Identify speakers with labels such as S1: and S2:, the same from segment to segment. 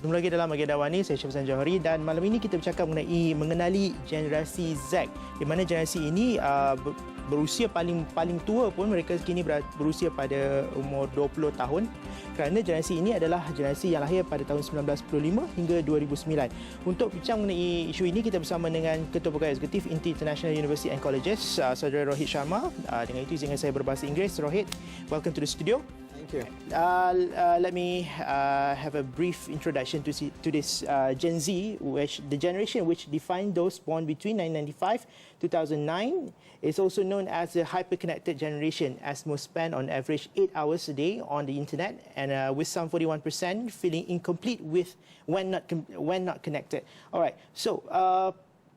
S1: Bertemu lagi dalam Agenda Awani, saya Syafzan Johari, dan malam ini kita bercakap mengenali generasi Z, di mana generasi ini berusia paling tua pun mereka kini berusia pada umur 20 tahun, kerana generasi ini adalah generasi yang lahir pada tahun 1995 hingga 2009. Untuk bincang mengenai isu ini, kita bersama dengan Ketua Pegawai Eksekutif Inti International University and Colleges, Saudara Rohit Sharma. Dengan itu izinkan saya berbahasa Inggeris. Rohit, welcome to the studio.
S2: Thank you.
S1: Let me have a brief introduction to this Gen Z, which the generation which defined those born between 1995 2009 is also known as the hyper-connected generation, as most spend on average 8 hours a day on the internet, and with some 41% feeling incomplete when not connected. All right. So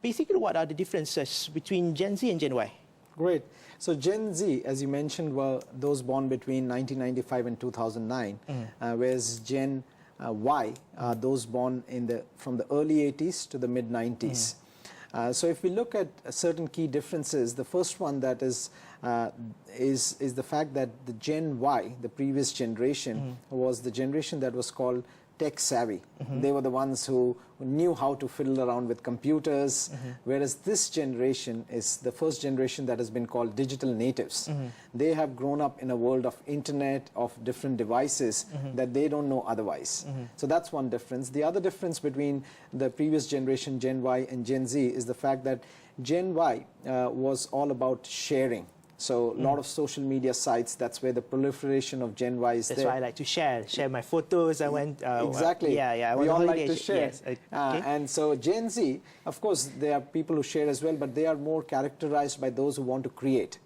S1: basically, what are the differences between Gen Z and Gen Y?
S2: Great. So Gen Z, as you mentioned, were those born between 1995 and 2009, whereas Gen Y are those born from the early 80s to the mid 90s. So if we look at certain key differences, the first one that is the fact that the Gen Y, the previous generation, was the generation that was called tech savvy. They were the ones who knew how to fiddle around with computers, whereas this generation is the first generation that has been called digital natives. They have grown up in a world of internet, of different devices that they don't know otherwise. So that's one difference. The other difference between the previous generation, Gen Y and Gen Z, is the fact that Gen Y was all about sharing. So a lot of social media sites, that's where the proliferation of Gen Y is.
S1: That's
S2: there.
S1: why I like to share my photos. I went
S2: exactly.
S1: I
S2: we
S1: went
S2: all
S1: holiday.
S2: like to share.
S1: Yes. Okay.
S2: And so Gen Z, of course, there are people who share as well, but they are more characterized by those who want to create.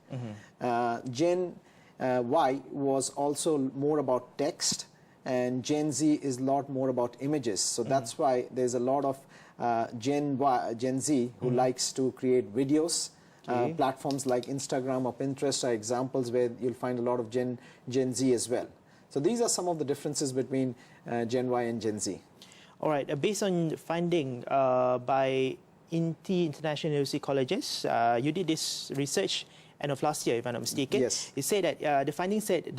S2: Gen Y was also more about text, and Gen Z is a lot more about images. So that's why there's a lot of Gen Z who likes to create videos. Platforms like Instagram or Pinterest are examples where you'll find a lot of Gen Z as well. So these are some of the differences between Gen Y and Gen Z.
S1: All right. Based on finding by Inti International University Colleges, you did this research end of last year, if I'm not mistaken.
S2: Yes.
S1: It said that the findings said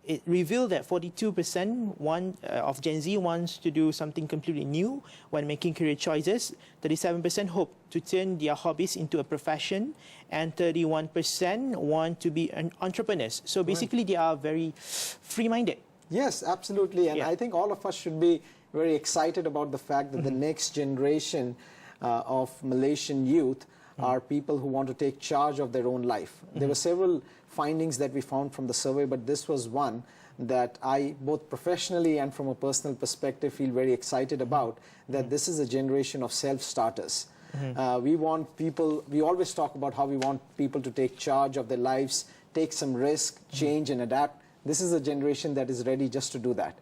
S1: it revealed that 42% of Gen Z wants to do something completely new when making career choices. 37% hope to turn their hobbies into a profession, and 31% want to be entrepreneurs. So basically, they are very free-minded.
S2: Yes, absolutely. And I think all of us should be very excited about the fact that the next generation of Malaysian youth are people who want to take charge of their own life. There were several findings that we found from the survey, but this was one that I, both professionally and from a personal perspective, feel very excited about, that this is a generation of self-starters. We want people, we always talk about how we want people to take charge of their lives, take some risk, change and adapt. This is a generation that is ready just to do that.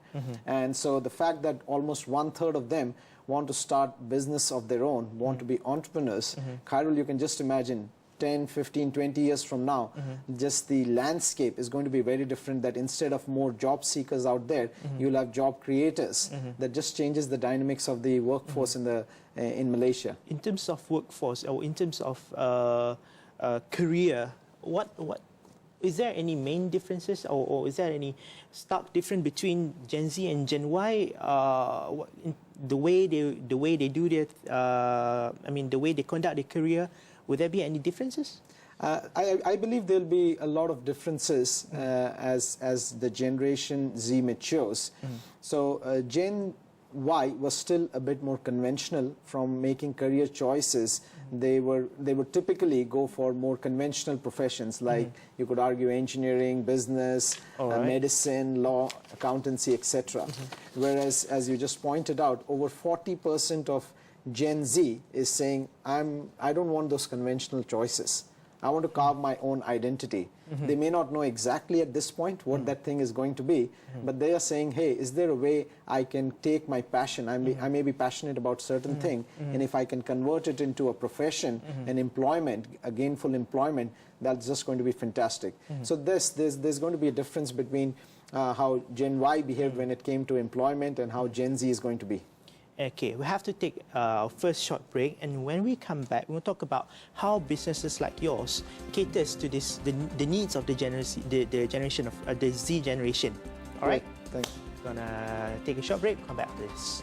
S2: And so the fact that almost 1/3 of them want to start business of their own, want to be entrepreneurs. Khairul, you can just imagine 10, 15, 20 years from now, just the landscape is going to be very different, that instead of more job seekers out there, you'll have job creators. That just changes the dynamics of the workforce in Malaysia.
S1: In terms of workforce, or in terms of career, what is there any main differences, or is there any stark difference between Gen Z and Gen Y? The way they do their, the way they conduct their career, would there be any differences?
S2: I believe there'll be a lot of differences as the Generation Z matures. So Gen Y was still a bit more conventional from making career choices. They would typically go for more conventional professions, like you could argue engineering, business, medicine, law, accountancy, etc. Whereas, as you just pointed out, over 40% of Gen Z is saying, I don't want those conventional choices. I want to carve my own identity. They may not know exactly at this point what that thing is going to be, but they are saying, hey, is there a way I can take my passion? I may be passionate about certain thing, and if I can convert it into a profession, an employment, a gainful employment, that's just going to be fantastic. So there's going to be a difference between how Gen Y behaved when it came to employment and how Gen Z is going to be.
S1: Okay, we have to take our first short break, and when we come back, we'll talk about how businesses like yours caters to the needs of the generation of the Z generation. All right?
S2: Thanks.
S1: Gonna take a short break, come back to this.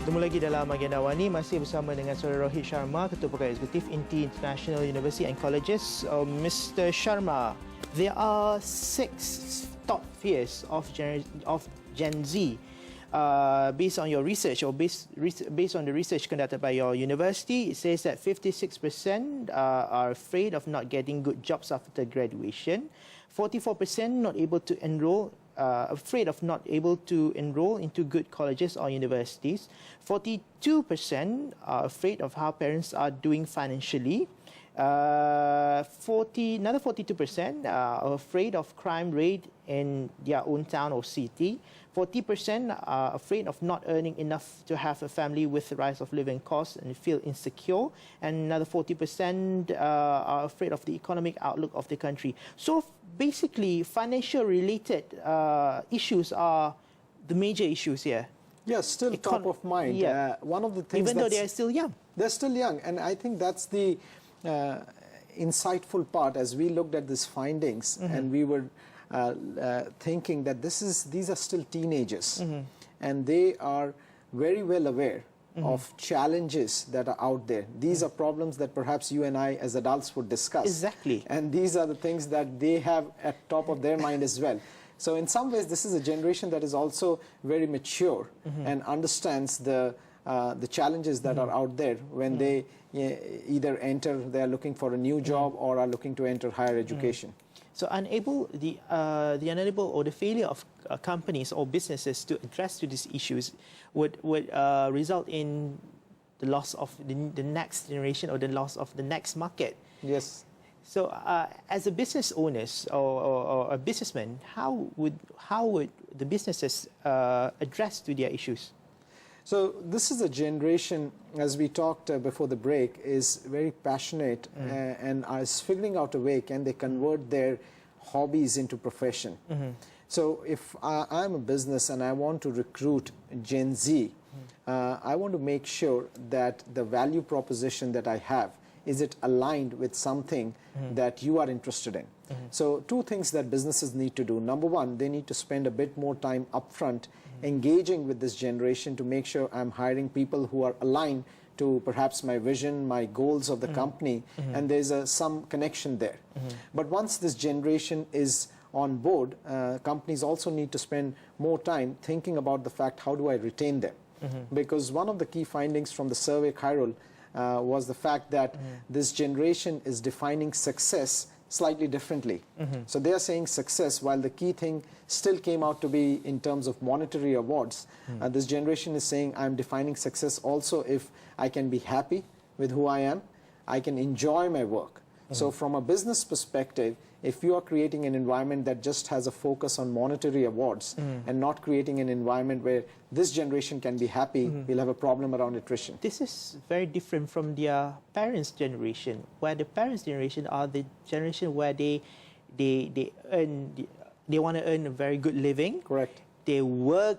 S1: Bertemu lagi dalam agenda Awani, masih bersama dengan Saudara Rohit Sharma, Ketua Pegawai Eksekutif Inti International University and Colleges. Mr. Sharma, there are 6 top fears of Gen Z. Based on your research, or based on the research conducted by your university, it says that 56% are afraid of not getting good jobs after graduation, 44% not able to enroll. Afraid of not able to enroll into good colleges or universities. 42% are afraid of how parents are doing financially. Another 42% are afraid of crime rate in their own town or city. 40% are afraid of not earning enough to have a family with the rise of living costs and feel insecure. And another 40% are afraid of the economic outlook of the country. So basically, financial related issues are the major issues here.
S2: Yes, still top of mind.
S1: Yeah.
S2: One of the things,
S1: even though they are still young.
S2: They're still young, and I think that's the insightful part as we looked at these findings, and we were thinking that these are still teenagers, and they are very well aware of challenges that are out there. These are problems that perhaps you and I as adults would discuss.
S1: Exactly.
S2: And these are the things that they have at top of their mind as well. So in some ways, this is a generation that is also very mature and understands the challenges that are out there when they either they are looking for a new job or are looking to enter higher education.
S1: So the unable or the failure of companies or businesses to address to these issues would result in the loss of the next generation or the loss of the next market.
S2: Yes.
S1: So as a business owners or a businessman, how would the businesses address to their issues?
S2: So this is a generation, as we talked before the break, is very passionate and is figuring out a way can they convert their hobbies into profession. So if I'm a business and I want to recruit Gen Z, I want to make sure that the value proposition that I have, is it aligned with something that you are interested in? So 2 things that businesses need to do. Number 1, they need to spend a bit more time upfront engaging with this generation to make sure I'm hiring people who are aligned to perhaps my vision, my goals of the company, and there's some connection there. But once this generation is on board, companies also need to spend more time thinking about the fact, how do I retain them? Because one of the key findings from the survey, Khairul, was the fact that this generation is defining success slightly differently. So they are saying success, while the key thing still came out to be in terms of monetary awards. This generation is saying I'm defining success also if I can be happy with who I am, I can enjoy my work. So from a business perspective, if you are creating an environment that just has a focus on monetary awards and not creating an environment where this generation can be happy, we'll have a problem around attrition.
S1: This is very different from their parents' generation, where the parents' generation are the generation where they want to earn a very good living.
S2: Correct.
S1: They work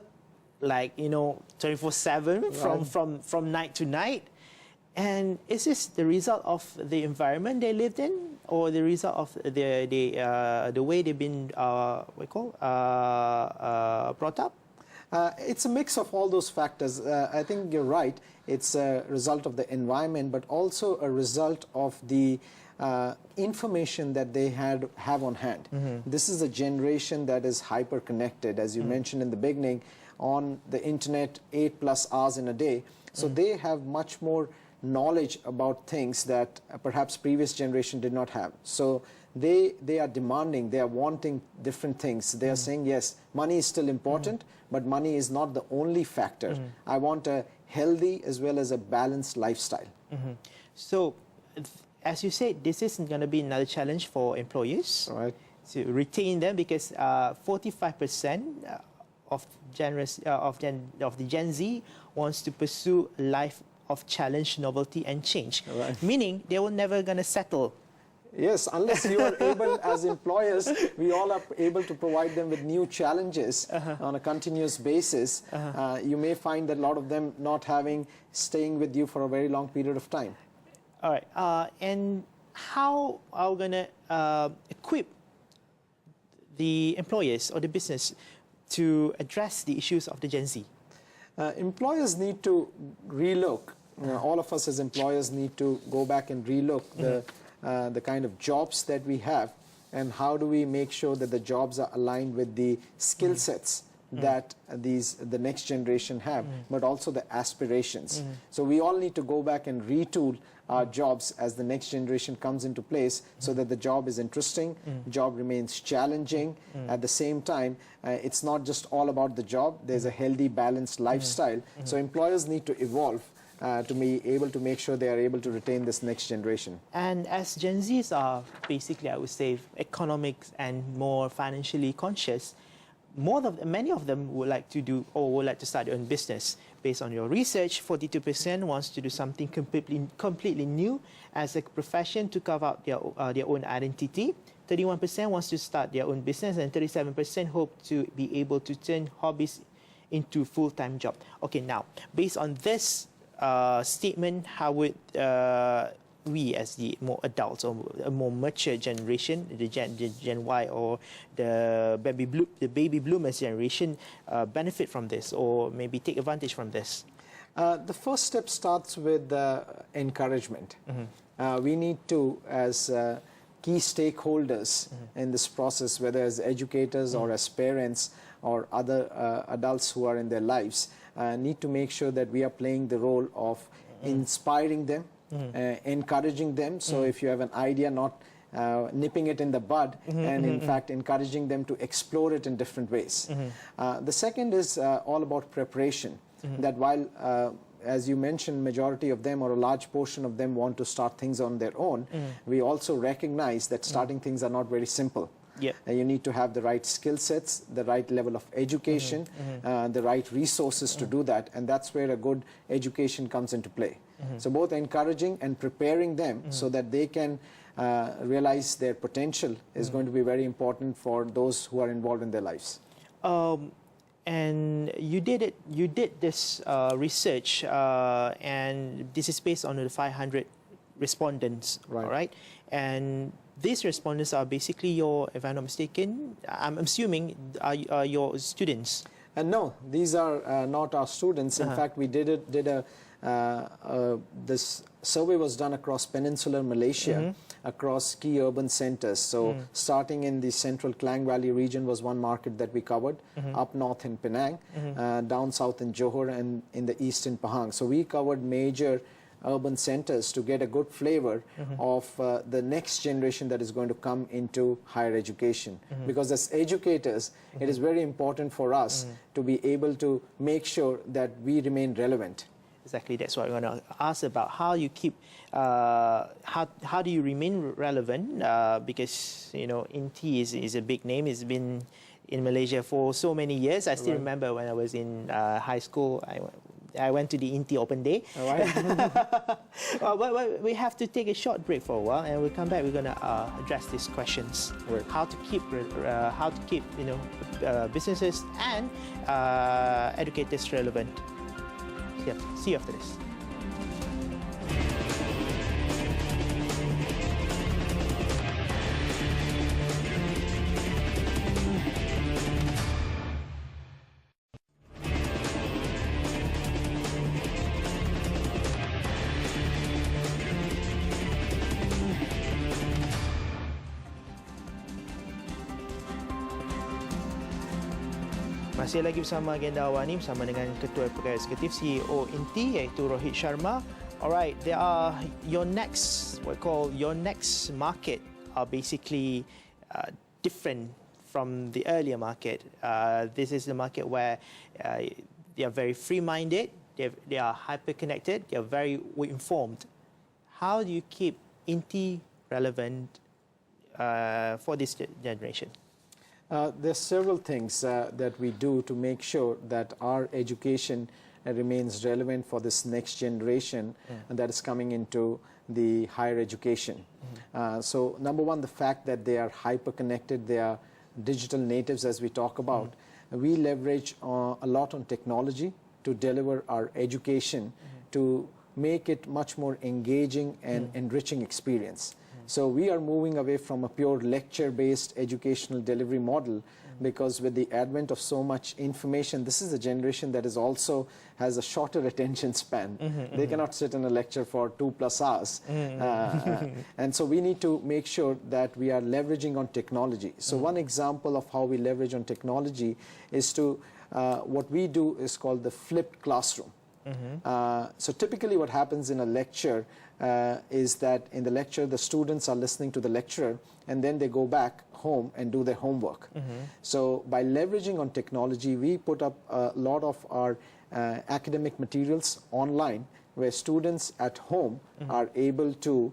S1: like 24/7 from night to night. And is this the result of the environment they lived in, or the result of the way they've been brought up?
S2: It's a mix of all those factors. I think you're right. It's a result of the environment, but also a result of the information that they have on hand. This is a generation that is hyper connected, as you mentioned in the beginning, on the internet 8+ hours in a day. So they have much more knowledge about things that perhaps previous generation did not have. So they are demanding, they are wanting different things. They are saying, yes, money is still important, but money is not the only factor. I want a healthy as well as a balanced lifestyle.
S1: So, as you said, this isn't going to be another challenge for employers to retain them, because 45% of the Gen Z wants to pursue a life of challenge, novelty, and change.
S2: Right.
S1: Meaning they were never going to settle.
S2: Yes, unless you are able, as employers, we all are able to provide them with new challenges on a continuous basis. You may find that a lot of them not staying with you for a very long period of time.
S1: All right. And how are we going to equip the employers or the business to address the issues of the Gen Z?
S2: Employers need to relook. All of us as employers need to go back and relook the kind of jobs that we have, and how do we make sure that the jobs are aligned with the skill sets that the next generation have, but also the aspirations. So we all need to go back and retool our jobs as the next generation comes into place, so that the job is interesting, job remains challenging. At the same time, it's not just all about the job, there's a healthy, balanced lifestyle. So employers need to evolve to be able to make sure they are able to retain this next generation.
S1: And as Gen Zs are basically, I would say, economics and more financially conscious, many of them would like to do or would like to start their own business. Based on your research, 42% wants to do something completely new as a profession to carve out their own identity. 31% wants to start their own business, and 37% hope to be able to turn hobbies into full-time job. Okay, now, based on this statement, how would we as the more adults or a more mature generation, the Gen Y or the baby boomers generation, benefit from this or maybe take advantage from this?
S2: The first step starts with encouragement. We need to, as key stakeholders in this process, whether as educators or as parents or other adults who are in their lives, need to make sure that we are playing the role of inspiring them, encouraging them. So if you have an idea, not nipping it in the bud, and in fact encouraging them to explore it in different ways. The second is all about preparation, that while as you mentioned, majority of them or a large portion of them want to start things on their own, we also recognize that starting things are not very simple.
S1: Yep.
S2: You need to have the right skill sets, the right level of education, the right resources to do that, and that's where a good education comes into play. So both encouraging and preparing them so that they can realize their potential is going to be very important for those who are involved in their lives.
S1: And you did this research, and this is based on the 500 respondents,
S2: Right.
S1: all right? And these respondents are basically if I'm not mistaken, I'm assuming are your students.
S2: No, these are not our students. In fact, we this survey was done across peninsular Malaysia, across key urban centers. So starting in the central Klang Valley region was one market that we covered, up north in Penang, down south in Johor, and in the east in Pahang. So we covered major urban centers to get a good flavor of the next generation that is going to come into higher education. Because as educators, it is very important for us to be able to make sure that we remain relevant.
S1: Exactly, that's what I want to ask about. How you keep, how do you remain relevant? Because INTI is a big name. It's been in Malaysia for so many years. I still remember when I was in high school, I went to the INTI Open Day.
S2: All right.
S1: But we have to take a short break for a while, and we'll come back. We're going to address these questions:
S2: Right.
S1: how to keep businesses and educators relevant. Yeah, see you after this. Masih lagi bersama Agenda Awani bersama dengan Ketua Pegawai Eksekutif CEO INTI iaitu Rohit Sharma. Alright, there are your next market are basically different from the earlier market. This is the market where they are very free-minded, they are hyper-connected, they are very informed. How do you keep INTI relevant for this generation?
S2: There are several things that we do to make sure that our education remains relevant for this next generation that is coming into the higher education. So number one, the fact that they are hyper connected, they are digital natives as we talk about. We leverage a lot on technology to deliver our education to make it much more engaging and enriching experience. So we are moving away from a pure lecture-based educational delivery model, because with the advent of so much information, this is a generation that is also has a shorter attention span. They cannot sit in a lecture for 2+ hours. And so we need to make sure that we are leveraging on technology. So one example of how we leverage on technology is to, what we do is called the flipped classroom. So typically what happens in a lecture is that in the lecture the students are listening to the lecturer and then they go back home and do their homework. So by leveraging on technology, we put up a lot of our academic materials online, where students at home are able to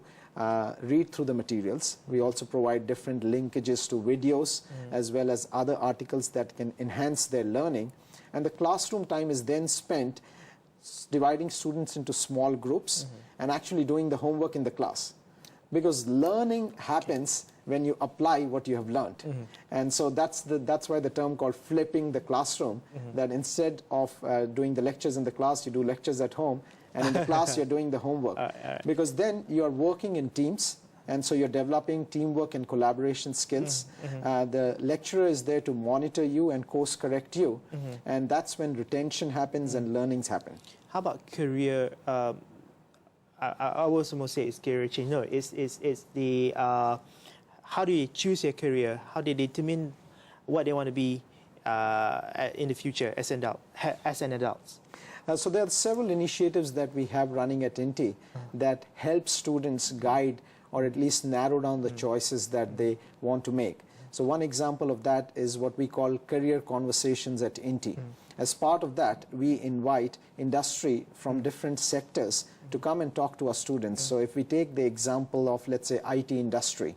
S2: read through the materials. We also provide different linkages to videos as well as other articles that can enhance their learning. And the classroom time is then spent dividing students into small groups and actually doing the homework in the class, because learning happens when you apply what you have learned. And so that's why the term called flipping the classroom, that instead of doing the lectures in the class, you do lectures at home, and in the class you're doing the homework, because then you're working in teams. And so you're developing teamwork and collaboration skills. The lecturer is there to monitor you and course correct you. And that's when retention happens and learnings happen.
S1: How about career? I was almost say it's career change. No, it's the how do you choose your career? How do you determine what they want to be in the future as an adult?
S2: So there are several initiatives that we have running at INTI that help students guide or at least narrow down the choices that they want to make. So one example of that is what we call career conversations at INTI. As part of that, we invite industry from different sectors to come and talk to our students. So if we take the example of, let's say, IT industry,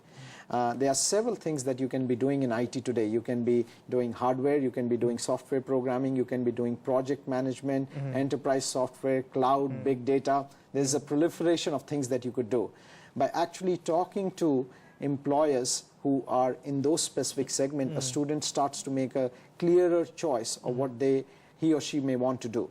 S2: there are several things that you can be doing in IT today. You can be doing hardware, you can be doing software programming, you can be doing project management, enterprise software, cloud, big data. There's a proliferation of things that you could do. By actually talking to employers who are in those specific segments, a student starts to make a clearer choice of what he or she may want to do.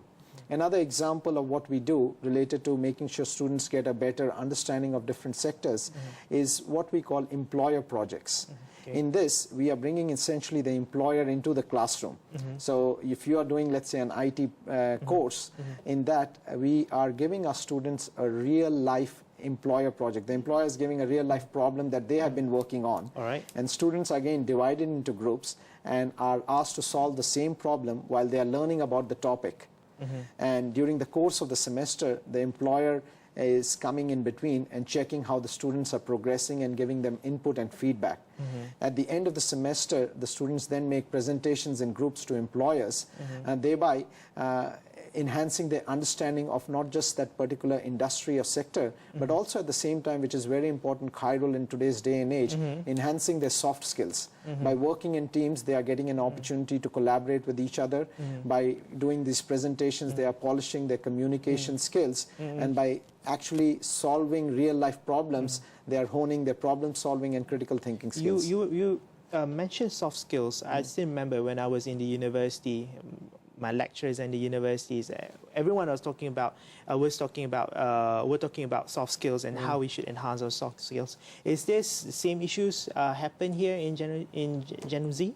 S2: Another example of what we do related to making sure students get a better understanding of different sectors is what we call employer projects. In this, we are bringing essentially the employer into the classroom. So if you are doing, let's say, an IT course, in that we are giving our students a real-life employer project. The employer is giving a real-life problem that they have been working on. And students are again divided into groups and are asked to solve the same problem while they are learning about the topic. And during the course of the semester, the employer is coming in between and checking how the students are progressing and giving them input and feedback. At the end of the semester, the students then make presentations in groups to employers, and thereby enhancing their understanding of not just that particular industry or sector, but also at the same time, which is very important, chiral in today's day and age, enhancing their soft skills. By working in teams, they are getting an opportunity to collaborate with each other. By doing these presentations, they are polishing their communication skills. And by actually solving real-life problems, they are honing their problem-solving and critical thinking skills.
S1: You mentioned soft skills. I still remember when I was in the university, my lecturers in the universities, everyone was talking about, we're talking about soft skills and how we should enhance our soft skills. Is this the same issues happen here in Gen Z?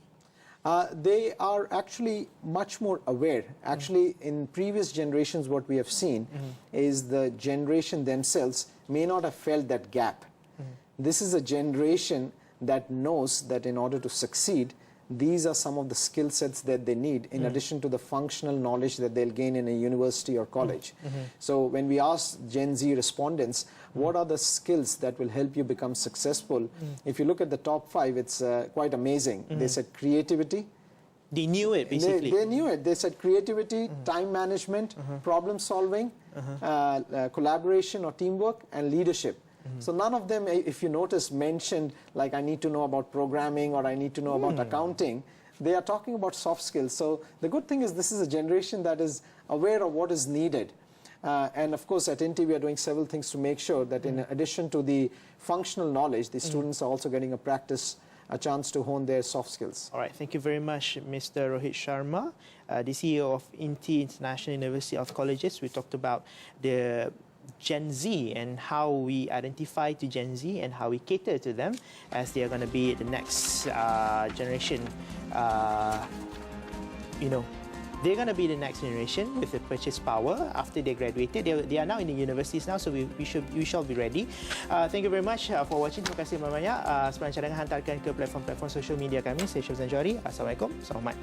S2: They are actually much more aware. Actually, in previous generations, what we have seen is the generation themselves may not have felt that gap. This is a generation that knows that in order to succeed, these are some of the skill sets that they need in addition to the functional knowledge that they'll gain in a university or college. So when we ask Gen Z respondents, what are the skills that will help you become successful? If you look at the top 5, it's quite amazing. They said creativity.
S1: They knew it, basically.
S2: They knew it. They said creativity, time management, problem solving, collaboration or teamwork, and leadership. So none of them, if you notice, mentioned like I need to know about programming or I need to know about accounting. they are talking about soft skills. So the good thing is this is a generation that is aware of what is needed. And of course, at INTI, we are doing several things to make sure that in addition to the functional knowledge, the students are also getting a chance to hone their soft skills.
S1: All right, thank you very much, Mr. Rohit Sharma, the CEO of INTI International University of Colleges. We talked about the Gen Z and how we identify to Gen Z and how we cater to them, as they are going to be the next generation. They're going to be the next generation with the purchase power after they graduated. They are now in the universities now, so we shall be ready. Thank you very much for watching. Terima kasih banyak. Sepanjang cadangan hantarkan ke platform-platform social media kami. Saya Syafzan Johari. Assalamualaikum. Selamat.